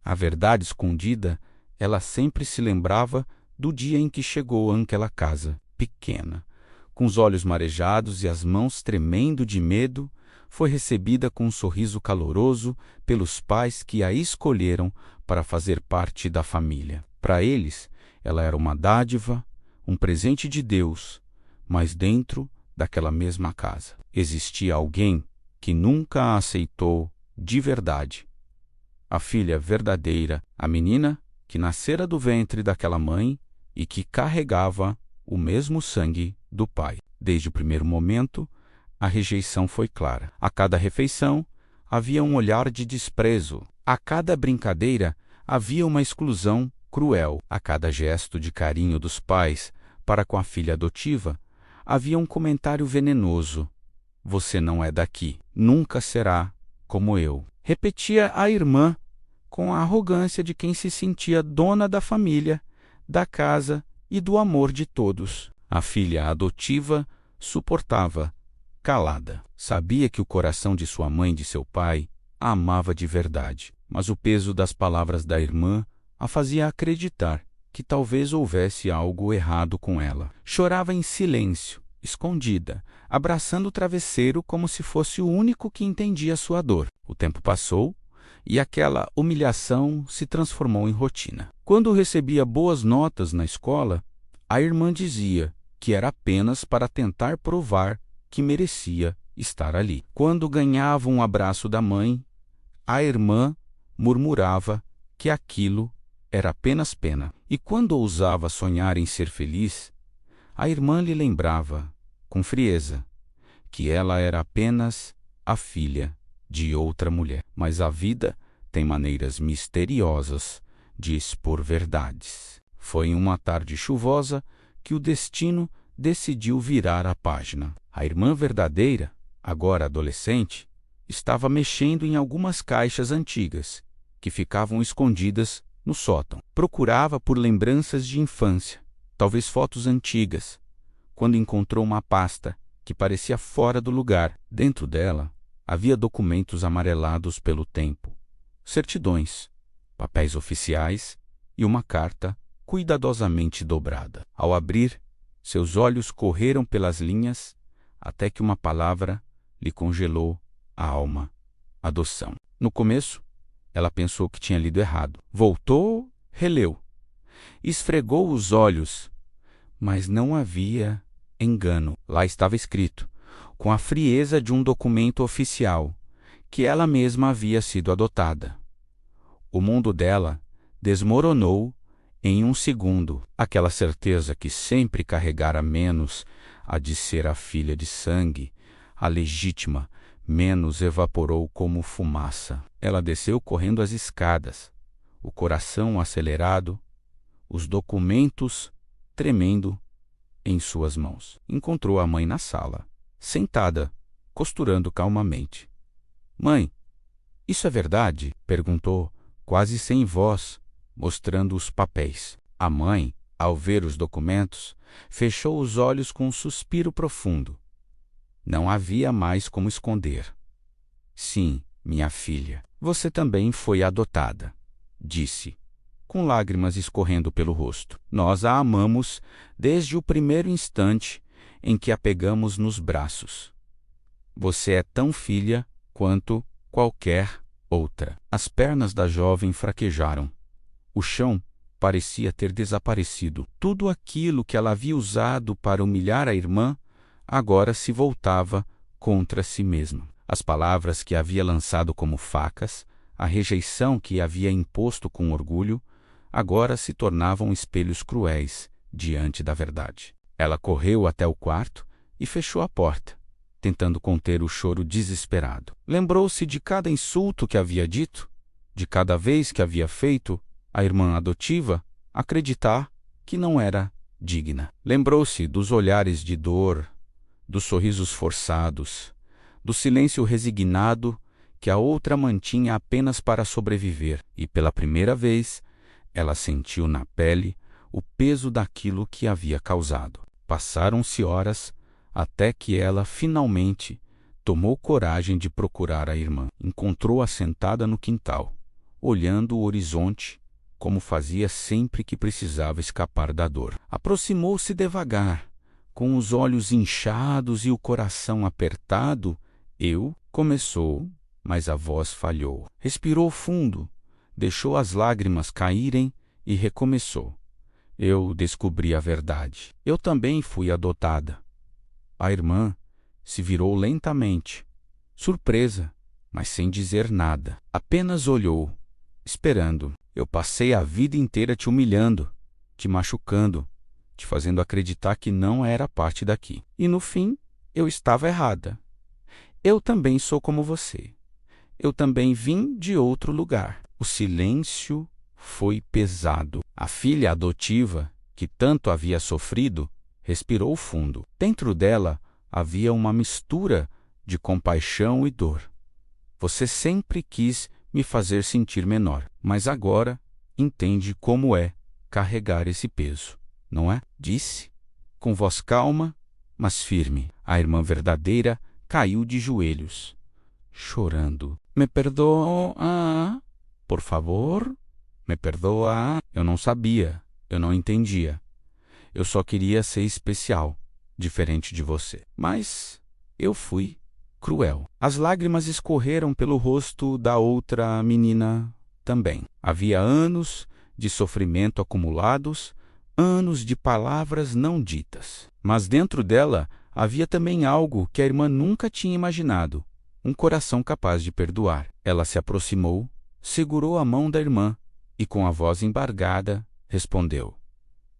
A verdade escondida, ela sempre se lembrava do dia em que chegou àquela casa pequena. Com os olhos marejados e as mãos tremendo de medo, foi recebida com um sorriso caloroso pelos pais que a escolheram para fazer parte da família. Para eles, ela era uma dádiva, um presente de Deus, mas dentro daquela mesma casa existia alguém que nunca a aceitou de verdade. A filha verdadeira, a menina que nascera do ventre daquela mãe e que carregava o mesmo sangue do pai. Desde o primeiro momento, a rejeição foi clara. A cada refeição, havia um olhar de desprezo. A cada brincadeira, havia uma exclusão cruel. A cada gesto de carinho dos pais para com a filha adotiva, havia um comentário venenoso. Você não é daqui, nunca será como eu. Repetia a irmã com a arrogância de quem se sentia dona da família, da casa e do amor de todos. A filha adotiva suportava, calada. Sabia que o coração de sua mãe e de seu pai a amava de verdade, mas o peso das palavras da irmã a fazia acreditar que talvez houvesse algo errado com ela. Chorava em silêncio, escondida, abraçando o travesseiro como se fosse o único que entendia sua dor. O tempo passou e aquela humilhação se transformou em rotina. Quando recebia boas notas na escola, a irmã dizia que era apenas para tentar provar que merecia estar ali. Quando ganhava um abraço da mãe, a irmã murmurava que aquilo era apenas pena. E quando ousava sonhar em ser feliz, a irmã lhe lembrava, com frieza, que ela era apenas a filha de outra mulher. Mas a vida tem maneiras misteriosas de expor verdades. Foi em uma tarde chuvosa que o destino decidiu virar a página. A irmã verdadeira, agora adolescente, estava mexendo em algumas caixas antigas que ficavam escondidas no sótão. Procurava por lembranças de infância, talvez fotos antigas, quando encontrou uma pasta que parecia fora do lugar. Dentro dela havia documentos amarelados pelo tempo, certidões, papéis oficiais e uma carta cuidadosamente dobrada. Ao abrir, seus olhos correram pelas linhas até que uma palavra lhe congelou a alma: adoção. No começo, ela pensou que tinha lido errado. Voltou, releu, esfregou os olhos, mas não havia engano. Lá estava escrito, com a frieza de um documento oficial, que ela mesma havia sido adotada. O mundo dela desmoronou em um segundo. Aquela certeza que sempre carregara menos a de ser a filha de sangue, a legítima, menos evaporou como fumaça. Ela desceu correndo as escadas, o coração acelerado, os documentos tremendo em suas mãos. Encontrou a mãe na sala, sentada, costurando calmamente. "Mãe, isso é verdade?" perguntou, quase sem voz, mostrando os papéis. A mãe, ao ver os documentos, fechou os olhos com um suspiro profundo. Não havia mais como esconder. "Sim, minha filha, você também foi adotada", disse, com lágrimas escorrendo pelo rosto. "Nós a amamos desde o primeiro instante em que a pegamos nos braços. Você é tão filha quanto qualquer outra." As pernas da jovem fraquejaram. O chão parecia ter desaparecido. Tudo aquilo que ela havia usado para humilhar a irmã agora se voltava contra si mesma. As palavras que havia lançado como facas, a rejeição que havia imposto com orgulho, agora se tornavam espelhos cruéis diante da verdade. Ela correu até o quarto e fechou a porta, tentando conter o choro desesperado. Lembrou-se de cada insulto que havia dito, de cada vez que havia feito a irmã adotiva acreditar que não era digna. Lembrou-se dos olhares de dor, dos sorrisos forçados, do silêncio resignado que a outra mantinha apenas para sobreviver. E pela primeira vez, ela sentiu na pele o peso daquilo que havia causado. Passaram-se horas até que ela finalmente tomou coragem de procurar a irmã. Encontrou-a sentada no quintal, olhando o horizonte, como fazia sempre que precisava escapar da dor. Aproximou-se devagar, com os olhos inchados e o coração apertado. Começou, mas a voz falhou. Respirou fundo, deixou as lágrimas caírem e recomeçou. Eu descobri a verdade. Eu também fui adotada. A irmã se virou lentamente, surpresa, mas sem dizer nada. Apenas olhou, esperando. Eu passei a vida inteira te humilhando, te machucando, te fazendo acreditar que não era parte daqui. E no fim, eu estava errada. Eu também sou como você. Eu também vim de outro lugar. O silêncio foi pesado. A filha adotiva, que tanto havia sofrido, respirou fundo. Dentro dela havia uma mistura de compaixão e dor. Você sempre quis me fazer sentir menor, mas agora entende como é carregar esse peso, não é? Disse, com voz calma, mas firme. A irmã verdadeira caiu de joelhos, chorando. Me perdoa, por favor, me perdoa. Eu não sabia, eu não entendia. Eu só queria ser especial, diferente de você. Mas eu fui cruel. As lágrimas escorreram pelo rosto da outra menina também. Havia anos de sofrimento acumulados, anos de palavras não ditas. Mas dentro dela havia também algo que a irmã nunca tinha imaginado, um coração capaz de perdoar. Ela se aproximou, segurou a mão da irmã e, com a voz embargada, respondeu: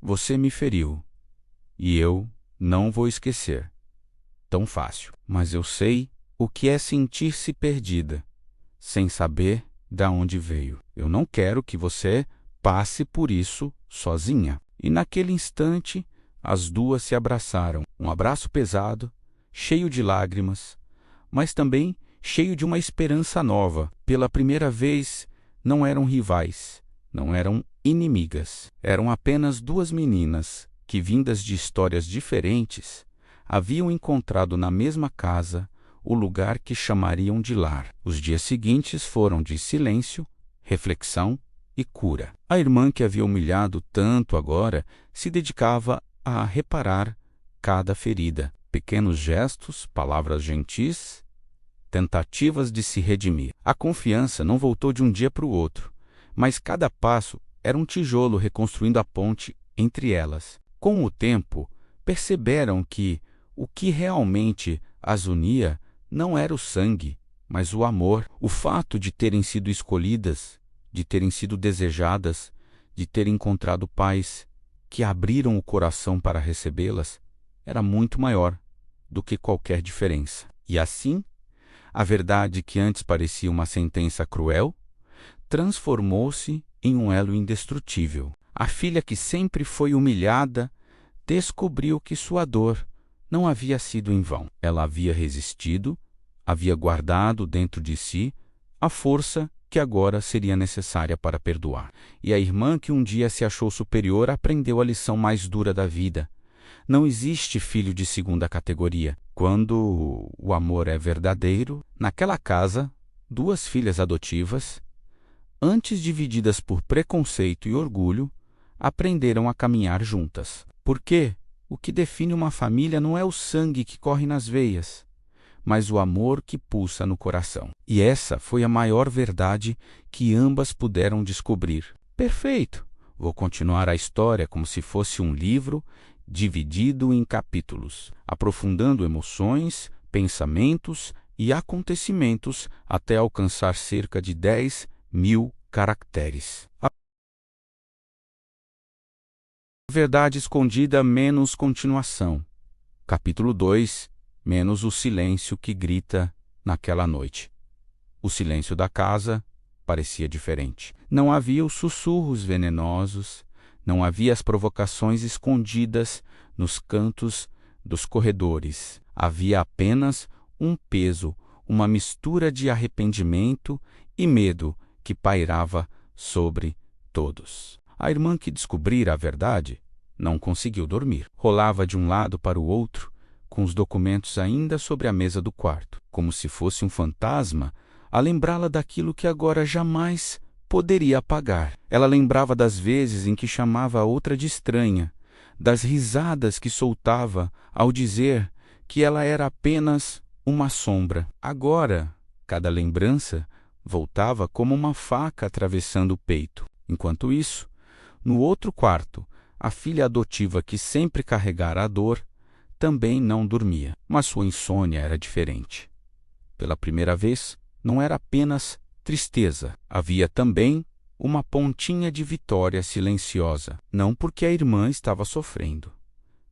Você me feriu, e eu não vou esquecer tão fácil. Mas eu sei o que é sentir-se perdida, sem saber de onde veio. Eu não quero que você passe por isso sozinha. E naquele instante, as duas se abraçaram. Um abraço pesado, cheio de lágrimas, mas também cheio de uma esperança nova. Pela primeira vez, não eram rivais, não eram inimigas. Eram apenas duas meninas que, vindas de histórias diferentes, haviam encontrado na mesma casa o lugar que chamariam de lar. Os dias seguintes foram de silêncio, reflexão e cura. A irmã que havia humilhado tanto agora se dedicava a reparar cada ferida. Pequenos gestos, palavras gentis, tentativas de se redimir. A confiança não voltou de um dia para o outro, mas cada passo era um tijolo reconstruindo a ponte entre elas. Com o tempo, perceberam que o que realmente as unia não era o sangue, mas o amor. O fato de terem sido escolhidas, de terem sido desejadas, de terem encontrado pais que abriram o coração para recebê-las, era muito maior do que qualquer diferença. E assim, a verdade que antes parecia uma sentença cruel, transformou-se em um elo indestrutível. A filha que sempre foi humilhada descobriu que sua dor não havia sido em vão. Ela havia resistido, havia guardado dentro de si a força que agora seria necessária para perdoar. E a irmã que um dia se achou superior aprendeu a lição mais dura da vida. Não existe filho de segunda categoria. Quando o amor é verdadeiro, naquela casa, duas filhas adotivas, antes divididas por preconceito e orgulho, aprenderam a caminhar juntas. Porque o que define uma família não é o sangue que corre nas veias, mas o amor que pulsa no coração. E essa foi a maior verdade que ambas puderam descobrir. Perfeito! Vou continuar a história como se fosse um livro dividido em capítulos, aprofundando emoções, pensamentos e acontecimentos até alcançar cerca de 10.000 caracteres. A verdade escondida menos continuação. Capítulo 2, menos o silêncio que grita naquela noite. O silêncio da casa parecia diferente. Não havia os sussurros venenosos, não havia as provocações escondidas nos cantos dos corredores. Havia apenas um peso, uma mistura de arrependimento e medo que pairava sobre todos. A irmã que descobrira a verdade não conseguiu dormir. Rolava de um lado para o outro, com os documentos ainda sobre a mesa do quarto, como se fosse um fantasma a lembrá-la daquilo que agora jamais poderia apagar. Ela lembrava das vezes em que chamava a outra de estranha, das risadas que soltava ao dizer que ela era apenas uma sombra. Agora, cada lembrança voltava como uma faca atravessando o peito. Enquanto isso, no outro quarto, a filha adotiva que sempre carregara a dor também não dormia, mas sua insônia era diferente. Pela primeira vez, não era apenas tristeza, havia também uma pontinha de vitória silenciosa, não porque a irmã estava sofrendo,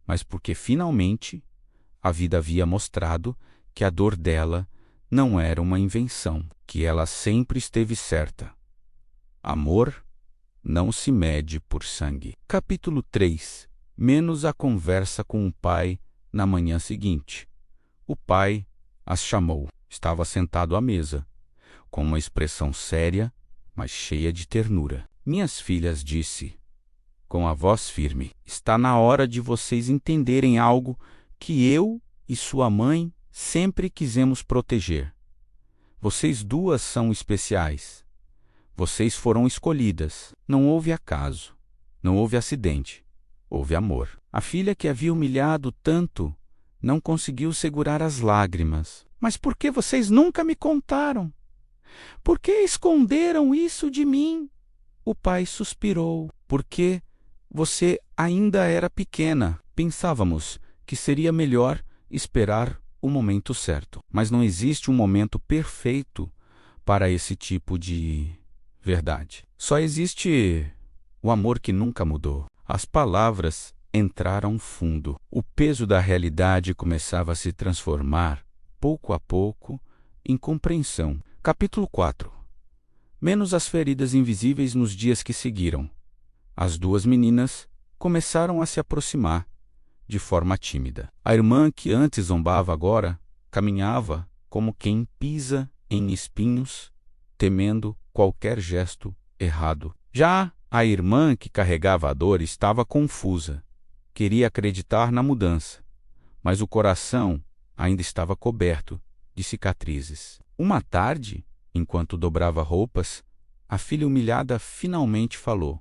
mas porque finalmente a vida havia mostrado que a dor dela não era uma invenção, que ela sempre esteve certa. Amor não se mede por sangue. Capítulo 3. Menos a conversa com o pai na manhã seguinte. O pai as chamou. Estava sentado à mesa, com uma expressão séria, mas cheia de ternura. Minhas filhas, disse, com a voz firme, está na hora de vocês entenderem algo que eu e sua mãe sempre quisemos proteger. Vocês duas são especiais. Vocês foram escolhidas. Não houve acaso. Não houve acidente. Houve amor. A filha que havia humilhado tanto não conseguiu segurar as lágrimas. Mas por que vocês nunca me contaram? Por que esconderam isso de mim? O pai suspirou. Porque você ainda era pequena. Pensávamos que seria melhor esperar o momento certo. Mas não existe um momento perfeito para esse tipo de verdade. Só existe o amor que nunca mudou. As palavras entraram fundo. O peso da realidade começava a se transformar, pouco a pouco, em compreensão. Capítulo 4. Menos as feridas invisíveis nos dias que seguiram. As duas meninas começaram a se aproximar, de forma tímida. A irmã, que antes zombava agora, caminhava como quem pisa em espinhos, temendo qualquer gesto errado. Já a irmã que carregava a dor estava confusa. Queria acreditar na mudança, mas o coração ainda estava coberto de cicatrizes. Uma tarde, enquanto dobrava roupas, a filha humilhada finalmente falou: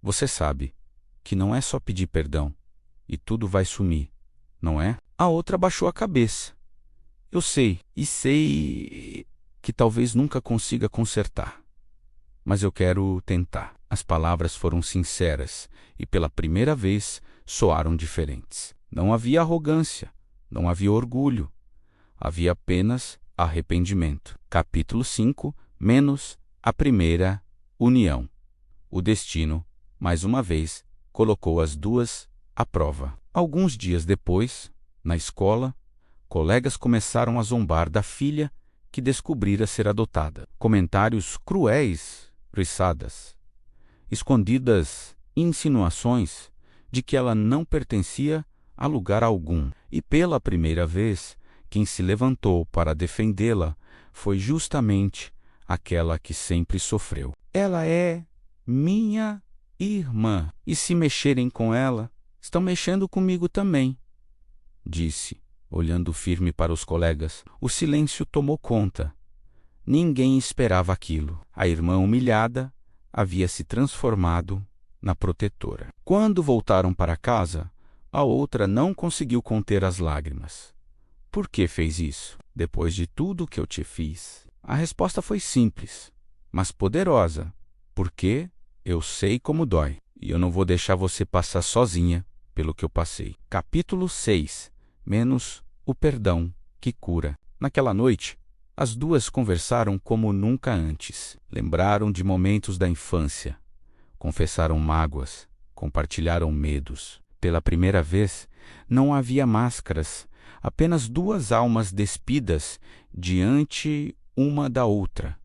Você sabe que não é só pedir perdão e tudo vai sumir, não é? A outra baixou a cabeça. Eu sei, e sei que talvez nunca consiga consertar, mas eu quero tentar. As palavras foram sinceras e pela primeira vez soaram diferentes. Não havia arrogância, não havia orgulho, havia apenas arrependimento. Capítulo 5. Menos a primeira união. O destino, mais uma vez, colocou as duas à prova. Alguns dias depois, na escola, colegas começaram a zombar da filha que descobrira ser adotada. Comentários cruéis, risadas, escondidas insinuações de que ela não pertencia a lugar algum. E pela primeira vez, quem se levantou para defendê-la foi justamente aquela que sempre sofreu. Ela é minha irmã, e se mexerem com ela, estão mexendo comigo também, disse, olhando firme para os colegas. O silêncio tomou conta. Ninguém esperava aquilo. A irmã humilhada havia se transformado na protetora. Quando voltaram para casa, a outra não conseguiu conter as lágrimas. Por que fez isso? Depois de tudo que eu te fiz? A resposta foi simples, mas poderosa. Porque eu sei como dói, e eu não vou deixar você passar sozinha pelo que eu passei. Capítulo 6. Menos o perdão que cura. Naquela noite, as duas conversaram como nunca antes. Lembraram de momentos da infância. Confessaram mágoas. Compartilharam medos. Pela primeira vez, não havia máscaras. Apenas duas almas despidas diante uma da outra.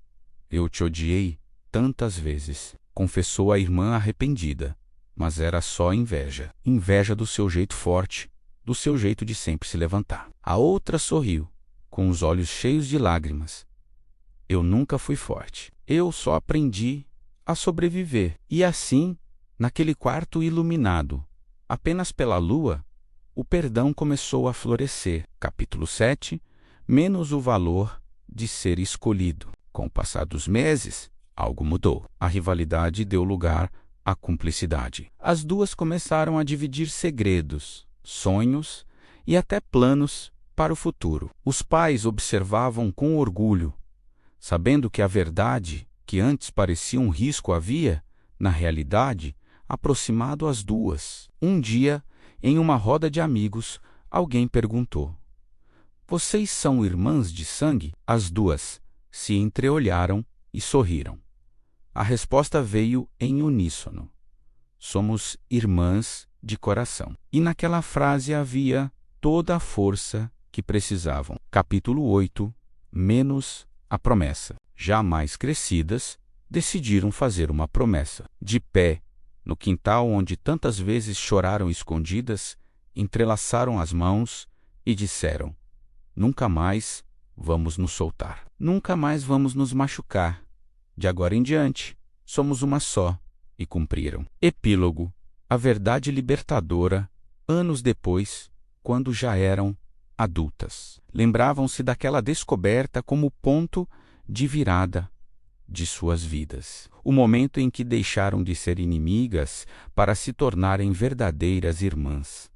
Eu te odiei tantas vezes, confessou a irmã arrependida. Mas era só inveja. Inveja do seu jeito forte, do seu jeito de sempre se levantar. A outra sorriu, com os olhos cheios de lágrimas. Eu nunca fui forte. Eu só aprendi a sobreviver. E assim, naquele quarto iluminado, apenas pela lua, o perdão começou a florescer. Capítulo 7. Menos o valor de ser escolhido. Com o passar dos meses, algo mudou. A rivalidade deu lugar à cumplicidade. As duas começaram a dividir segredos, sonhos e até planos para o futuro. Os pais observavam com orgulho, sabendo que a verdade, que antes parecia um risco, havia, na realidade, aproximado as duas. Um dia, em uma roda de amigos, alguém perguntou: "Vocês são irmãs de sangue?" As duas se entreolharam e sorriram. A resposta veio em uníssono: "Somos irmãs de coração." E naquela frase havia toda a força que precisavam. Capítulo 8. Menos a promessa. Já mais crescidas, decidiram fazer uma promessa. De pé, no quintal onde tantas vezes choraram escondidas, entrelaçaram as mãos e disseram: "Nunca mais vamos nos soltar. Nunca mais vamos nos machucar. De agora em diante, somos uma só." E cumpriram. Epílogo. A verdade libertadora, anos depois, quando já eram adultas. Lembravam-se daquela descoberta como ponto de virada de suas vidas. O momento em que deixaram de ser inimigas para se tornarem verdadeiras irmãs.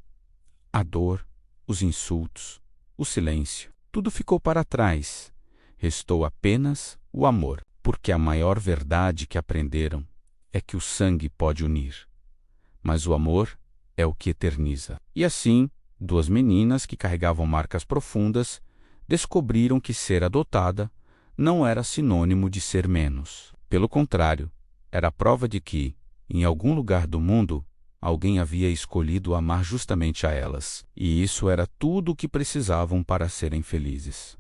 A dor, os insultos, o silêncio, tudo ficou para trás. Restou apenas o amor, porque a maior verdade que aprenderam é que o sangue pode unir, mas o amor é o que eterniza. E assim, duas meninas que carregavam marcas profundas descobriram que ser adotada não era sinônimo de ser menos. Pelo contrário, era a prova de que, em algum lugar do mundo, alguém havia escolhido amar justamente a elas. E isso era tudo o que precisavam para serem felizes.